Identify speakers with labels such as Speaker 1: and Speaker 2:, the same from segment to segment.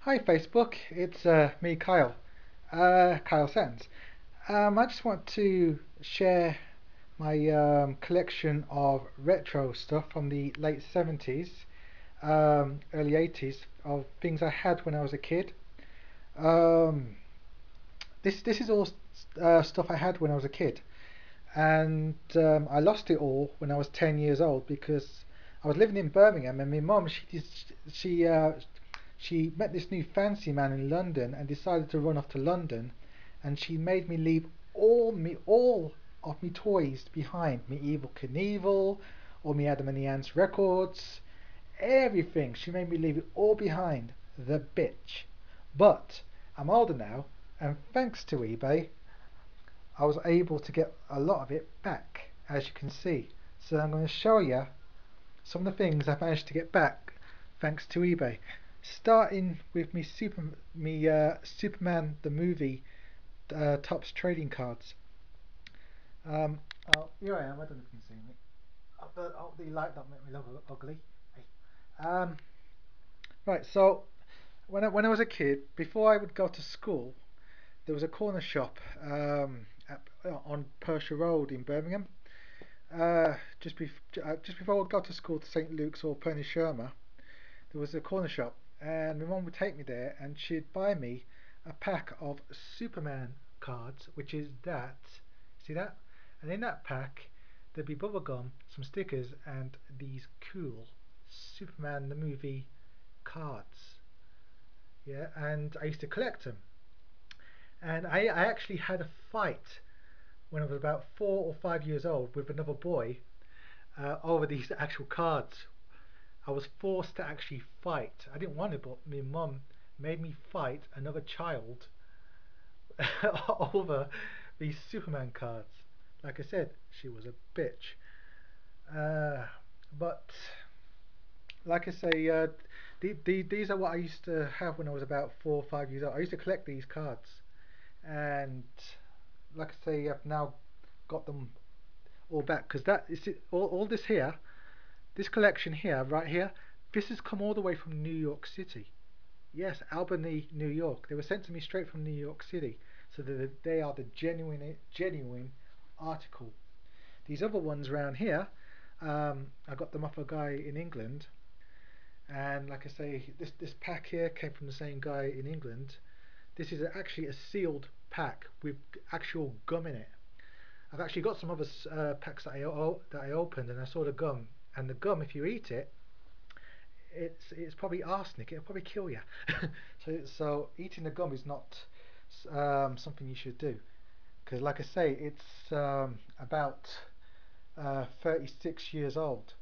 Speaker 1: Hi Facebook, it's me Kyle, Kyle Sands. I just want to share my collection of retro stuff from the late 70s, early 80s of things I had when I was a kid. Um, this is all stuff I had when I was a kid, and I lost it all when I was 10 years old because I was living in Birmingham and my mum she met this new fancy man in London and decided to run off to London, and she made me leave all of me toys behind. Me Evil Knievel, all me Adam and the Ants records, everything. She made me leave it all behind. The bitch. But I'm older now, and thanks to eBay, I was able to get a lot of it back, as you can see. So I'm going to show you some of the things I managed to get back thanks to eBay. Starting with Superman the movie Topps trading cards. Um, Here I am. I don't know if you can see me. The light don't make me look ugly. Hey. Right. So when I was a kid, before I would go to school, there was a corner shop on Persia Road in Birmingham. Just before I would go to school to St Luke's or Penny Shermer, there was a corner shop, and my mum would take me there, and she'd buy me a pack of Superman cards, which is that. See that? And in that pack, there'd be bubble gum, some stickers, and these cool Superman the movie cards. Yeah, and I used to collect them. And I actually had a fight when I was about 4 or 5 years old with another boy over these actual cards. I was forced to actually fight. I didn't want to, but my mum made me fight another child over these Superman cards. Like I said, she was a bitch. Uh, but like I say, these are what I used to have when I was about 4 or 5 years old. I used to collect these cards, and like I say, I've now got them all back because that is it, all this here. This collection here, right here, this has come all the way from New York City. Yes, Albany, New York. They were sent to me straight from New York City, so that they are the genuine article. These other ones around here, I got them off a guy in England, and like I say, this pack here came from the same guy in England. This is actually a sealed pack with actual gum in it. I've actually got some other packs that I opened, and I saw the gum. And the gum, if you eat it, it's probably arsenic. It'll probably kill you. So eating the gum is not something you should do. Because like I say, it's about 36 years old.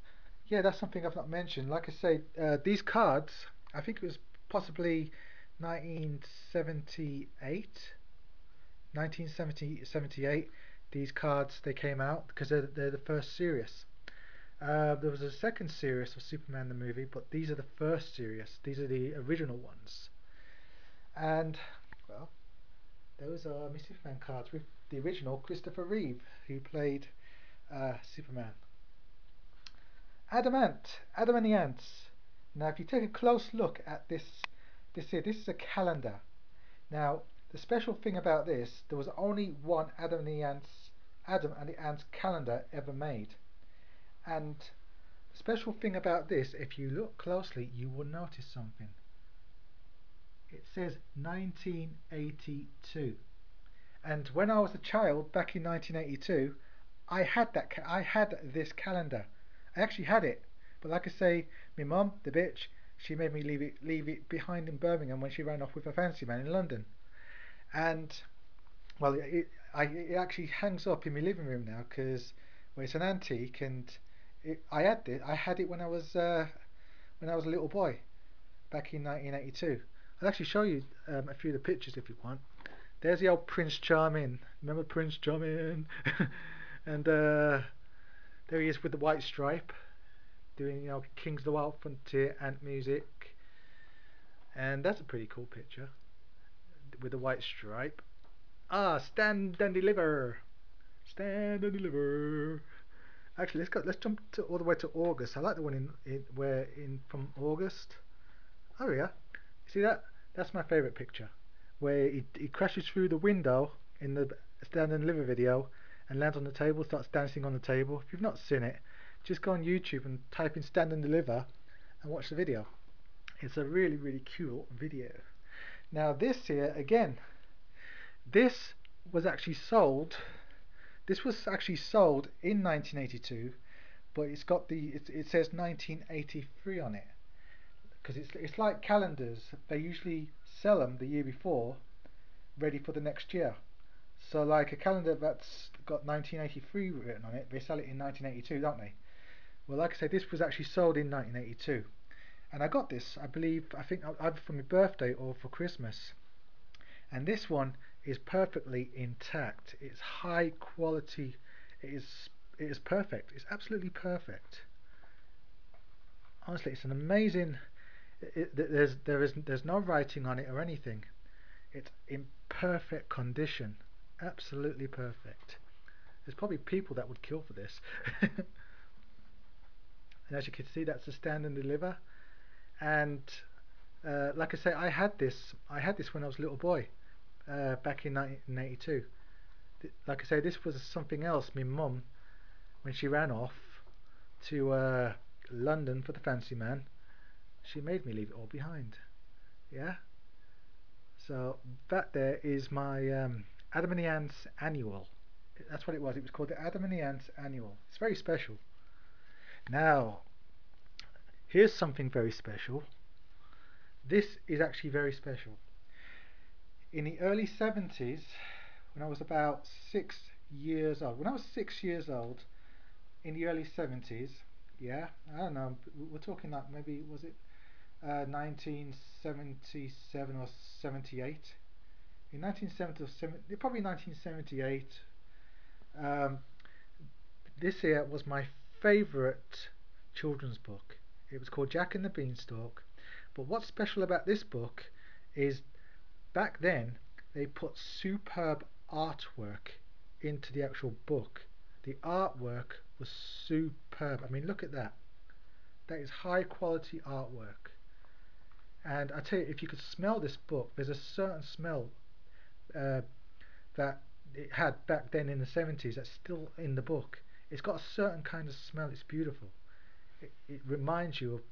Speaker 1: Yeah, that's something I've not mentioned. Like I say, these cards, I think it was possibly 1978, 1978. These cards they came out because they're the first series. There was a second series of Superman the movie, but these are the first series. These are the original ones. And well, those are my Superman cards with the original Christopher Reeve, who played Superman. Adam and the Ants. Now, if you take a close look at this is a calendar. Now, the special thing about this, there was only one Adam and the Ants calendar ever made. And the special thing about this, if you look closely, you will notice something. It says 1982. And when I was a child back in 1982, I had this calendar. I actually had it. But like I say, my mum, the bitch, she made me leave it behind in Birmingham when she ran off with a fancy man in London. And well, it actually hangs up in my living room now because well, it's an antique, and I had it when I was a little boy back in 1982. I'll actually show you a few of the pictures if you want. There's the old Prince Charming. Remember Prince Charming? And there he is with the white stripe, doing Kings of the Wild Frontier and music. And that's a pretty cool picture with the white stripe. Ah, stand and deliver. Stand and deliver. Actually, let's jump all the way to August. I like the one in from August. Oh yeah, you see that? That's my favourite picture, where he crashes through the window in the Stand and Deliver video and lands on the table, starts dancing on the table. If you've not seen it, just go on YouTube and type in Stand and Deliver and watch the video. It's a really, really cool video. Now this here, again, this was actually sold. This was actually sold in 1982, but it's got it says 1983 on it, because it's like calendars. They usually sell them the year before, ready for the next year. So like a calendar that's got 1983 written on it, they sell it in 1982, don't they? Well, like I said, this was actually sold in 1982, and I got this, I think either for my birthday or for Christmas. And this one is perfectly intact. It's high quality. It is perfect. It's absolutely perfect. Honestly, it's an amazing. There's no writing on it or anything. It's in perfect condition. Absolutely perfect. There's probably people that would kill for this. And as you can see, that's the Stand and Deliver. And like I say, I had this when I was a little boy, back in 1982. Like I say, this was something else. My mum, when she ran off to London for the fancy man, she made me leave it all behind. Yeah. So that there is my Adam and the Ants annual. That's what it was. It was called the Adam and the Ants annual. It's very special. Now, here's something very special. This is actually very special. In the early 70s, when I was about 6 years old, in the early 70s, yeah, I don't know, we're talking like maybe, was it 1977 or 78? In 1970 or 70, probably 1978, this here was my favourite children's book. It was called Jack and the Beanstalk. But what's special about this book is back then they put superb artwork into the actual book. The artwork was superb. I mean, look at that. That is high quality artwork. And I tell you, if you could smell this book, there's a certain smell that it had back then in the 70s that's still in the book. It's got a certain kind of smell. It's beautiful. It reminds you of,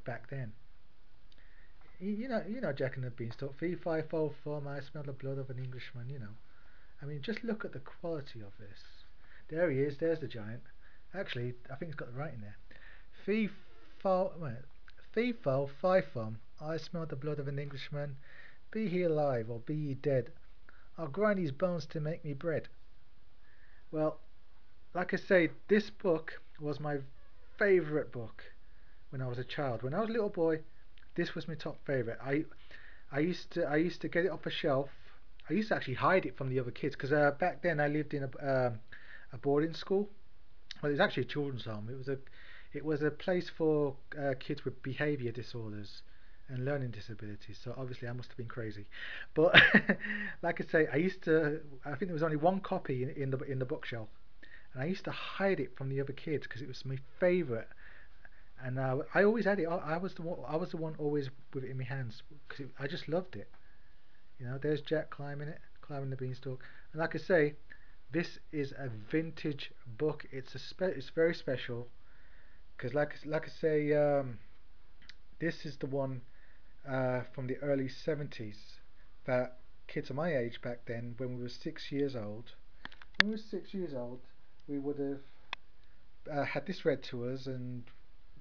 Speaker 1: back then. You know Jack and the Beanstalk. Fee, fi, fo, fum, I smell the blood of an Englishman. I mean, just look at the quality of this. There he is. There's the giant. Actually, I think it's got the writing there. Fee, fo, fee, fo, fi, fum, I smell the blood of an Englishman. Be he alive or be he dead, I'll grind his bones to make me bread. Well, like I say, this book was my favourite book when I was a child. When I was a little boy, this was my top favourite. I used to get it off a shelf. I used to actually hide it from the other kids, because back then I lived in a boarding school. Well, it was actually a children's home. It was a place for kids with behaviour disorders and learning disabilities. So obviously I must have been crazy. But like I say, I think there was only one copy in the bookshelf, and I used to hide it from the other kids because it was my favourite. And I always had it. I was the one always with it in my hands, because I just loved it. There's Jack climbing the beanstalk. And like I say, this is a vintage book. It's very special, because like I say, this is the one from the early 70s that kids of my age back then, when we were 6 years old, we would have had this read to us, and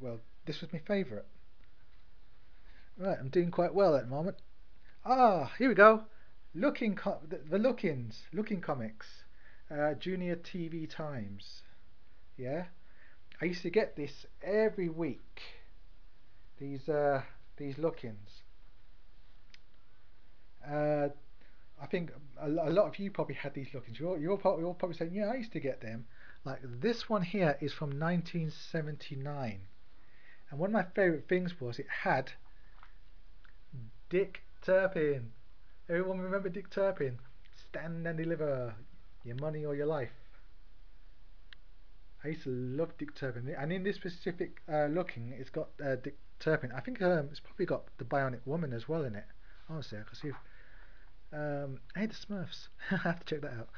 Speaker 1: well, this was my favourite. Right, I'm doing quite well at the moment. Here we go. The Looking Comics, Junior TV Times. Yeah, I used to get this every week. These Look-ins. I think a lot of you probably had these Look-ins. You're probably saying, yeah, I used to get them. Like this one here is from 1979. And one of my favourite things was it had Dick Turpin. Everyone remember Dick Turpin? Stand and Deliver, your money or your life. I used to love Dick Turpin, and in this specific Looking, it's got Dick Turpin. I think it's probably got the Bionic Woman as well in it. Honestly, I can see. Hey, the Smurfs. I have to check that out.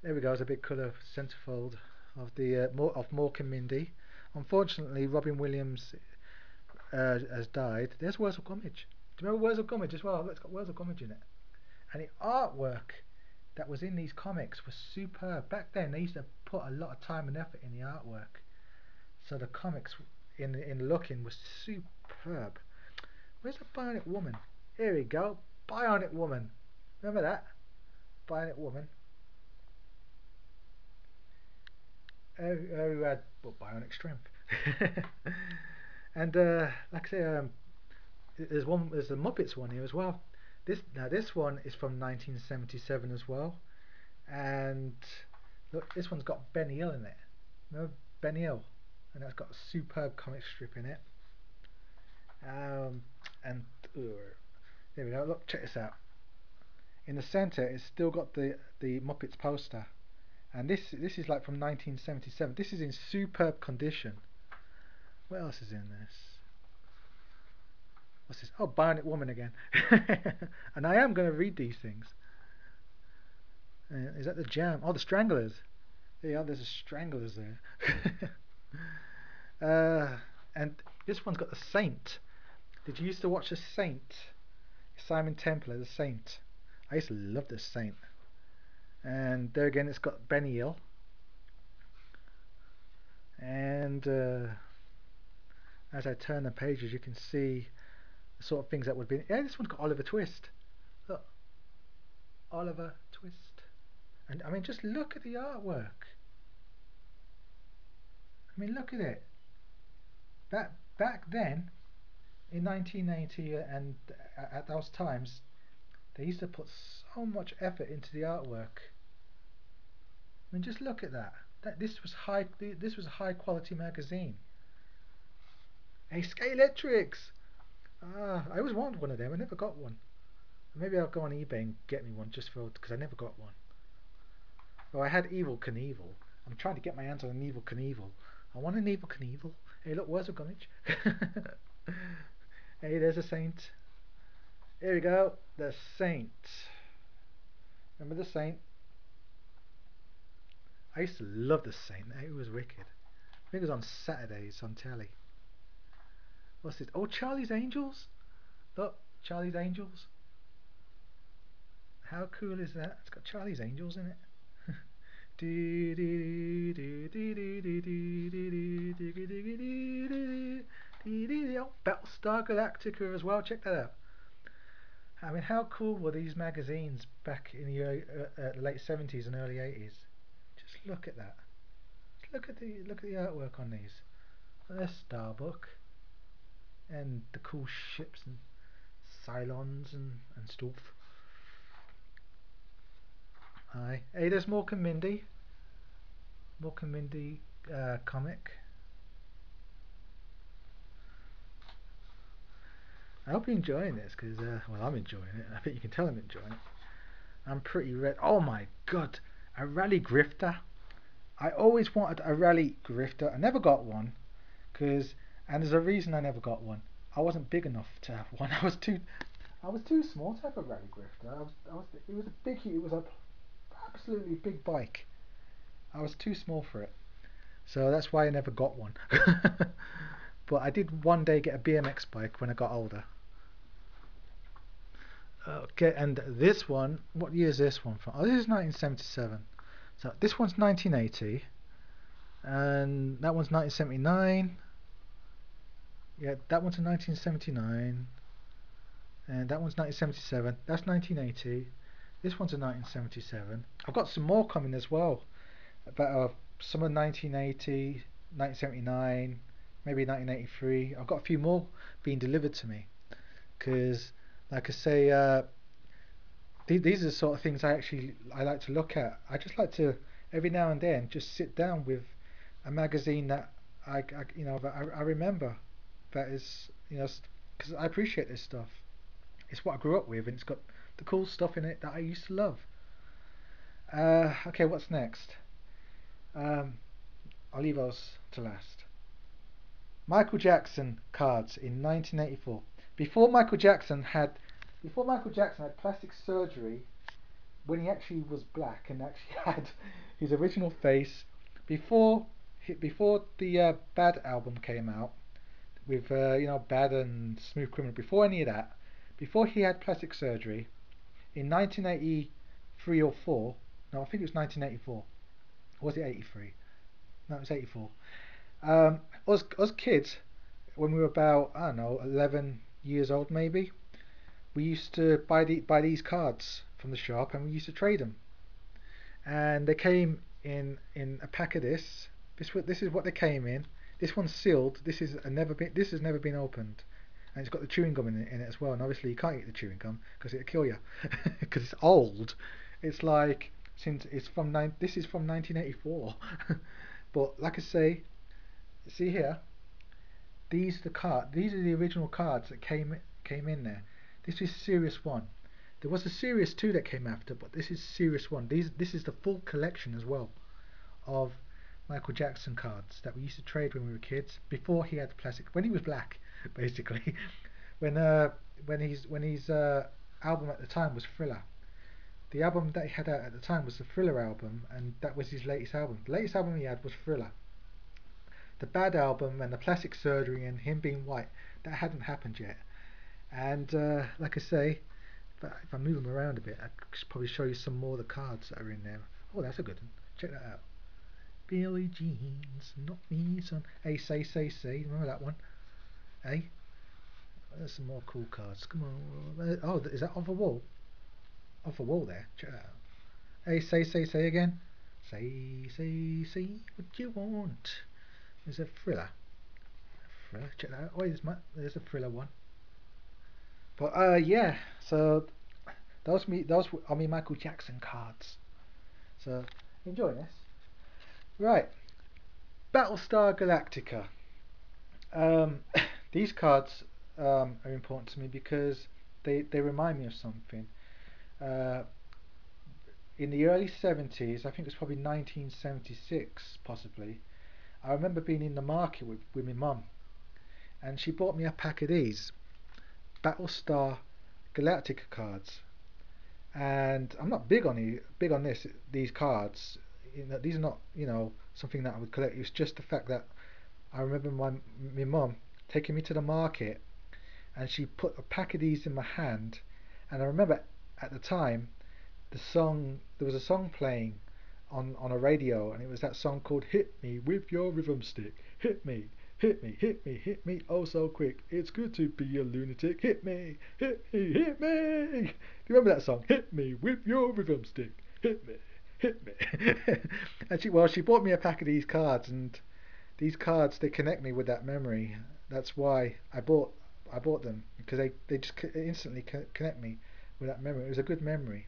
Speaker 1: There we go. It's a big colour centerfold of the of Mork and Mindy. Unfortunately, Robin Williams has died. There's Wurzel Gummidge. Do you remember Wurzel Gummidge as well? Look, it's got Wurzel Gummidge in it. And the artwork that was in these comics was superb. Back then, they used to put a lot of time and effort in the artwork. So the comics in looking was superb. Where's the Bionic Woman? Here we go. Bionic Woman. Remember that? Bionic Woman. Who had bionic strength. And like I say, there's a Muppets one here as well. This one is from 1977 as well, and look, this one's got Benny Hill in it. Remember Benny Hill? And that's got a superb comic strip in it. And there we go. Look, check this out. In the centre, it's still got the Muppets poster, and this is like from 1977. This is in superb condition. What else is in this? What's this? Oh, Bionic Woman again. And I am going to read these things. Is that the Jam? Oh, the Stranglers. There you are. There's the Stranglers there. And this one's got the Saint. Did you used to watch the Saint? Simon Templar, the Saint. I used to love the Saint. And there again, it's got Benny Hill. And as I turn the pages, you can see the sort of things that would be. Yeah, this one's got Oliver Twist. Look, Oliver Twist. And I mean, just look at the artwork. I mean, look at it. Back then, in 1980 and at those times, they used to put so much effort into the artwork. I mean, just look at that. This was a high quality magazine. Hey, Scalextrics! I always wanted one of them. I never got one. Maybe I'll go on eBay and get me one just because I never got one. Oh, I had Evil Knievel. I'm trying to get my hands on an Evil Knievel. I want an Evil Knievel. Hey, look, where's the Gummidge? Hey, there's a Saint. Here we go, the Saint. Remember the Saint? I used to love the Saint. It was wicked. I think it was on Saturdays on telly. What's this? Oh, Charlie's Angels. Look, Charlie's Angels. How cool is that? It's got Charlie's Angels in it. Oh, Battlestar Galactica as well. Check that out. I mean, how cool were these magazines back in the late 70s and early 80s? Just look at that. Look at the artwork on these. There's Starbuck and the cool ships and Cylons and stuff. Hi. Hey, there's Mork and Mindy. Mork and Mindy comic. I hope you're enjoying this because, well, I'm enjoying it. I think you can tell I'm enjoying it. I'm pretty red. Oh my god, a rally grifter. I always wanted a rally grifter. I never got one and there's a reason I never got one. I wasn't big enough to have one. I was too small to have a rally grifter. It was a absolutely big bike. I was too small for it. So that's why I never got one. But I did one day get a BMX bike when I got older. Okay, and this one, what year is this one from? Oh, this is 1977. So this one's 1980, and that one's 1979. Yeah, that one's in 1979, and that one's 1977. That's 1980. This one's in 1977. I've got some more coming as well. About some of 1980, 1979, maybe 1983. I've got a few more being delivered to me because, like I say, these are the sort of things I like to look at. I just like to every now and then just sit down with a magazine that I remember, that is, because I appreciate this stuff. It's what I grew up with, and it's got the cool stuff in it that I used to love. Okay, what's next? I'll leave those to last. Michael Jackson cards in 1984. Before Michael Jackson had before Michael Jackson had plastic surgery, when he actually was black and actually had his original face, before before the Bad album came out with Bad and Smooth Criminal, before any of that, before he had plastic surgery in 1983 or 4, no, I think it was 1984. Or was it 83? No, it was 84. Us kids, when we were about, I don't know, 11 years old maybe, we used to buy these cards from the shop and we used to trade them. And they came in a pack of this. This is what they came in. This one's sealed. This has never been opened. And it's got the chewing gum in it as well. And obviously you can't eat the chewing gum because it'll kill you because it's old. It's like since it's from this is from 1984. But like I say, see here, these are the original cards that came in there. This is Series 1. There was a Series 2 that came after, but this is Series 1. This is the full collection as well of Michael Jackson cards that we used to trade when we were kids, before he had the plastic, when he was black, basically. When his album at the time was Thriller. The album that he had out at the time was the Thriller album, and that was his latest album. The latest album he had was Thriller. The Bad album and the plastic surgery and him being white, that hadn't happened yet. And like I say, if I move them around a bit, I could probably show you some more of the cards that are in there. Oh, that's a good one. Check that out. Billie Jeans, not me, son. Hey, say. Remember that one? Hey, there's some more cool cards. Come on. Oh, is that off a wall? Off a wall there. Check that out. Hey, say again. Say what you want. There's a Thriller. Check that out. Oh, there's a Thriller one. But yeah. So those are me Michael Jackson cards. So enjoy this. Right, Battlestar Galactica. These cards are important to me because they remind me of something. Uh, in the early 70s, I think it was probably 1976 possibly, I remember being in the market with my mum, and she bought me a pack of these Battlestar Galactica cards. And I'm not big on these cards. These are not something that I would collect. It's just the fact that I remember my mum taking me to the market, and she put a pack of these in my hand, and I remember at the time there was a song playing on a radio, and it was that song called "Hit Me with Your Rhythm Stick, Hit Me, hit me, hit me, hit me, oh so quick. It's good to be a lunatic. Hit me, hit me, hit me." Do you remember that song? Hit me with your rhythm stick. Hit me, hit me. And she bought me a pack of these cards, and these cards, they connect me with that memory. That's why I bought them, because they just instantly connect me with that memory. It was a good memory.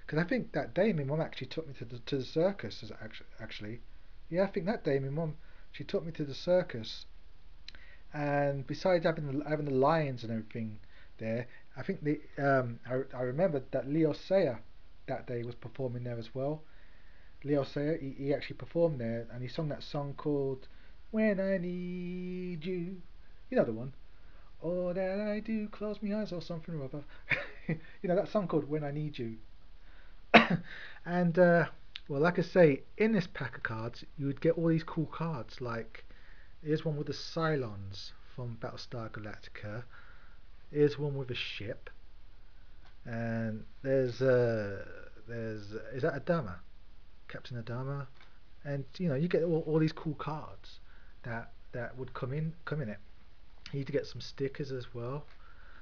Speaker 1: Because I think that day my mum actually took me to the circus. Actually, yeah, I think that day my mum, she took me to the circus, and besides having the lions and everything there, I think I remember that Leo Sayer that day was performing there as well. Leo Sayer, he actually performed there, and he sung that song called "When I Need You." You know the one. All that I do, close my eyes or something or other. That song called "When I Need You." And well, like I say, in this pack of cards, you would get all these cool cards. Like, here's one with the Cylons from Battlestar Galactica. Here's one with a ship, and there's is that Adama, Captain Adama, and you get all these cool cards that would come in it. You need to get some stickers as well.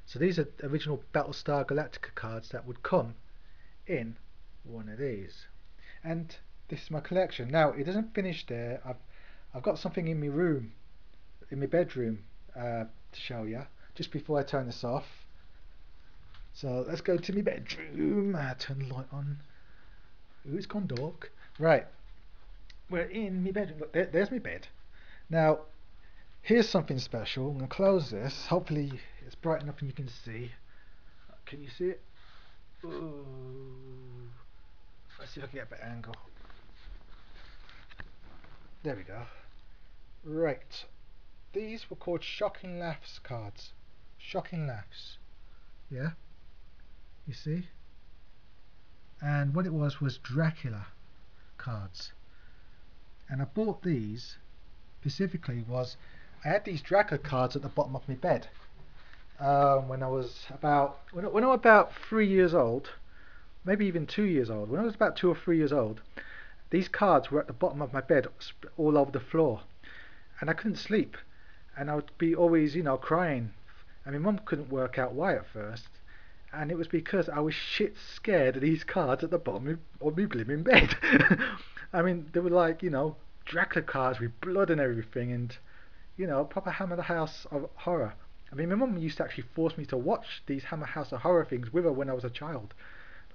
Speaker 1: So these are original Battlestar Galactica cards that would come in one of these, and this is my collection. Now it doesn't finish there. I've got something in my room, in my bedroom, to show you just before I turn this off. So let's go to my bedroom. Turn the light on. Ooh, it's gone dark. Right, we're in my bedroom. Look, there's my bed. Now here's something special. I'm going to close this. Hopefully it's bright enough and you can see. Can you see it? Ooh. Let's see if I can get a better angle. There we go. Right. These were called Shocking Laughs cards. Shocking Laughs. Yeah? You see? And what it was Dracula cards. And I bought these specifically was I had these Dracula cards at the bottom of my bed when I was about when I was about 3 years old, maybe even 2 years old. When I was about 2 or 3 years old, these cards were at the bottom of my bed, all over the floor, and I couldn't sleep, and I would be always, crying. And my mum couldn't work out why at first, and it was because I was shit scared of these cards at the bottom of my blimmin' bed. I mean, they were like, Dracula cards with blood and everything, and proper Hammer the House of horror. I mean, my mum used to actually force me to watch these Hammer House of Horror things with her when I was a child,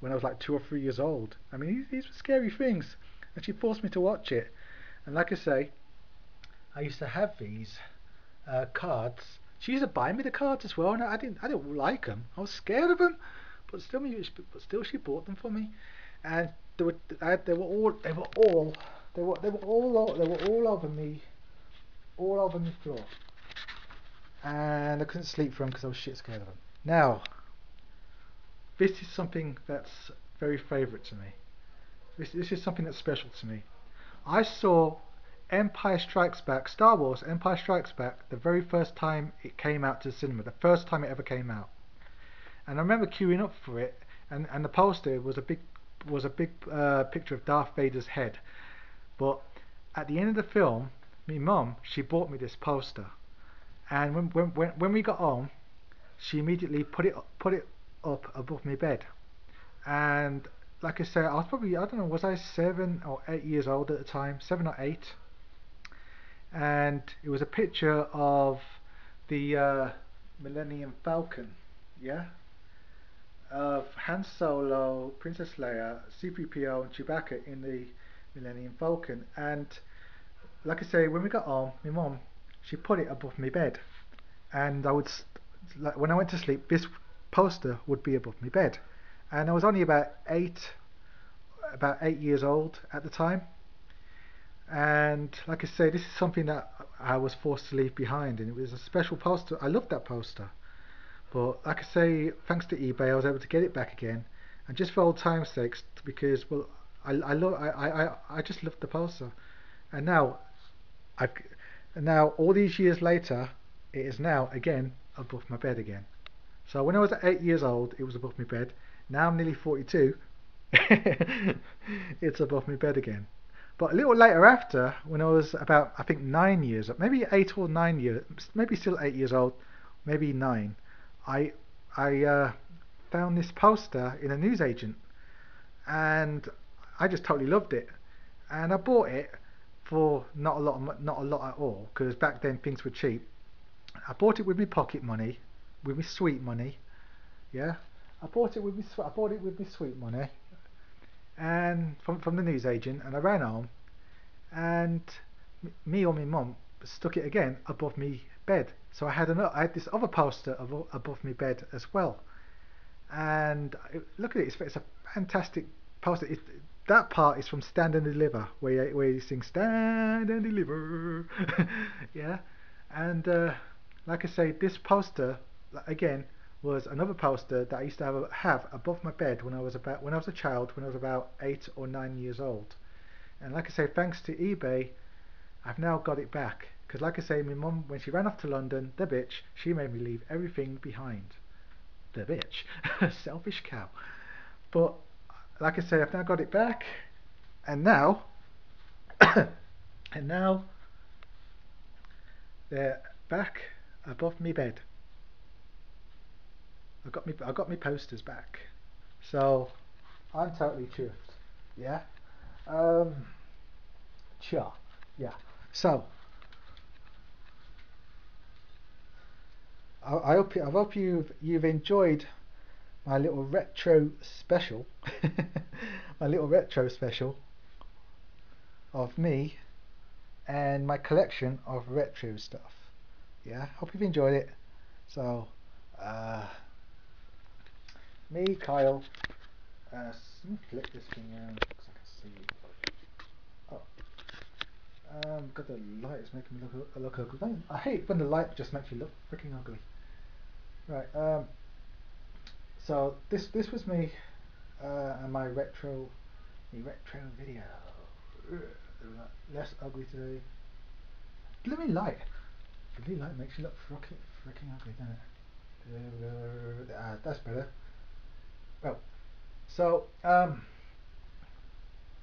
Speaker 1: when I was like 2 or 3 years old. I mean, these were scary things, and she forced me to watch it. And like I say, I used to have these cards. She used to buy me the cards as well, and I didn't like them. I was scared of them, but still, she bought them for me, and they were all over me, all over my floor, and I couldn't sleep for them because I was shit scared of them. Now, this is something that's very favourite to me. This is something that's special to me. I saw Empire Strikes Back, Star Wars Empire Strikes Back, the very first time it came out to the cinema, the first time it ever came out. And I remember queuing up for it, and the poster was a big picture of Darth Vader's head. But at the end of the film, my mum, she bought me this poster, and when we got home, she immediately put it up above my bed. And like I say, I was probably, I don't know, was I 7 or 8 years old at the time, 7 or 8, and it was a picture of the Millennium Falcon, yeah, of Han Solo, Princess Leia, C-3PO and Chewbacca in the Millennium Falcon. And like I say, when we got home, my mum, she put it above my bed, and like, when I went to sleep, this poster would be above my bed. And I was only about 8 years old at the time. And like I say, this is something that I was forced to leave behind, and it was a special poster. I loved that poster, but like I say, thanks to eBay, I was able to get it back again, and just for old time's sakes, because well, I just loved the poster, and I've now all these years later, it is now again above my bed again. So when I was at 8 years old, it was above my bed. Now I'm nearly 42. It's above my bed again. But a little later after, when I was about, I think 9 years, maybe 8 or 9 years, maybe still 8 years old, maybe 9, I found this poster in a newsagent, and I just totally loved it, and I bought it for not a lot at all, because back then things were cheap. I bought it with my pocket money, with my sweet money, yeah. I bought it with my sweet money, and from the newsagent, and I ran home, and me or my mum stuck it again above me bed. So I had this other poster above my bed as well. And look at it, it's a fantastic poster. That part is from Stand and Deliver, where you sing Stand and Deliver. Yeah. And like I say, this poster again was another poster that I used to have above my bed when I was a child, when I was about 8 or 9 years old. And like I say, thanks to eBay, I've now got it back. Because like I say, my mum, when she ran off to London, the bitch, she made me leave everything behind. The bitch. Selfish cow. But like I say, I've now got it back, and now they're back above me bed. I got me posters back. So I'm totally chuffed. Yeah. Sure. Yeah. So I hope you've enjoyed my little retro special. My little retro special of me and my collection of retro stuff. Yeah, hope you've enjoyed it. So me, Kyle, let me flip this thing around so I can see. Oh, God, the light is making me look ugly. I hate when the light just makes you look freaking ugly. Right, So this was me and my retro video. Less ugly today. Blooming light. Blooming light makes you look freaking ugly, doesn't it? That's better. Well, so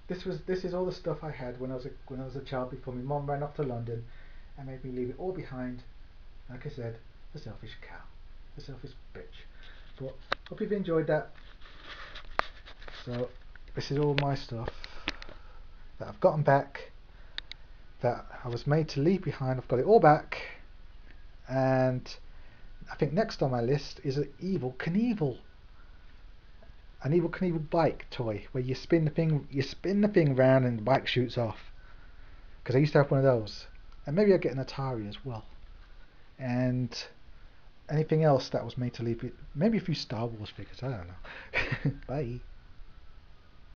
Speaker 1: this is all the stuff I had when I was a child before my mum ran off to London and made me leave it all behind. Like I said, the selfish cow, the selfish bitch. But hope you've enjoyed that. So this is all my stuff that I've gotten back, that I was made to leave behind. I've got it all back, and I think next on my list is an Evel Knievel. An Evel Knievel bike toy where you spin the thing round and the bike shoots off. Because I used to have one of those, and maybe I'll get an Atari as well. And anything else that was made to leave, maybe a few Star Wars figures. I don't know. Bye.